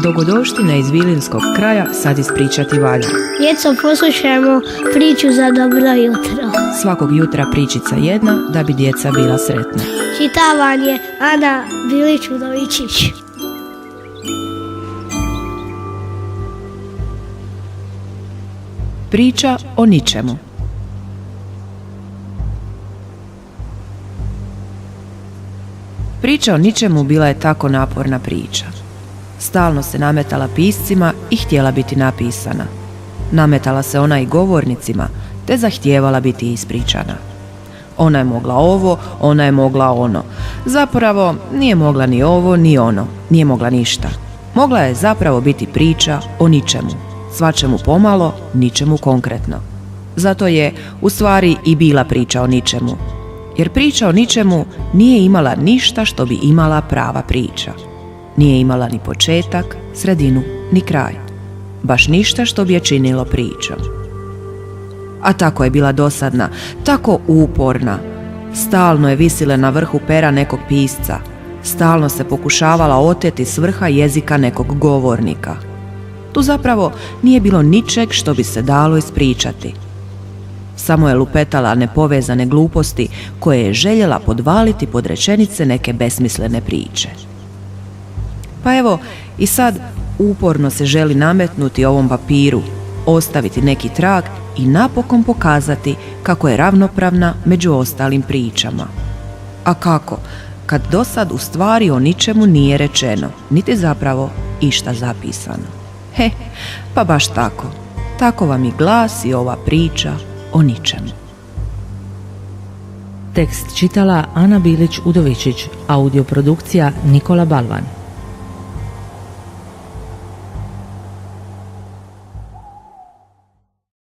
Dogodovštine iz Vilinskog kraja sad ispričati valja. Djeco, poslušajmo priču za dobro jutro. Svakog jutra pričica jedna da bi djeca bila sretna. Čitavanje Ana Bilić-Udovičić. Priča o ničemu. Priča o ničemu bila je tako naporna priča. Stalno se nametala piscima i htjela biti napisana. Nametala se ona i govornicima, te zahtijevala biti ispričana. Ona je mogla ovo, ona je mogla ono. Zapravo nije mogla ni ovo ni ono, nije mogla ništa. Mogla je zapravo biti priča o ničemu, svačemu pomalo, ničemu konkretno. Zato je u stvari i bila priča o ničemu. Jer priča o ničemu nije imala ništa što bi imala prava priča. Nije imala ni početak, sredinu, ni kraj. Baš ništa što bi je činilo pričom. A tako je bila dosadna, tako uporna. Stalno je visila na vrhu pera nekog pisca. Stalno se pokušavala oteti s vrha jezika nekog govornika. Tu zapravo nije bilo ničeg što bi se dalo ispričati. Samo je lupetala nepovezane gluposti koje je željela podvaliti pod rečenice neke besmislene priče. Pa evo, i sad uporno se želi nametnuti ovom papiru, ostaviti neki trag i napokon pokazati kako je ravnopravna među ostalim pričama. A kako, kad dosad u stvari o ničemu nije rečeno, niti zapravo išta zapisano? Pa baš tako. Tako vam i glasi ova priča o ničemu. Tekst čitala Ana Bilić-Udovičić, audioprodukcija Nikola Balvan.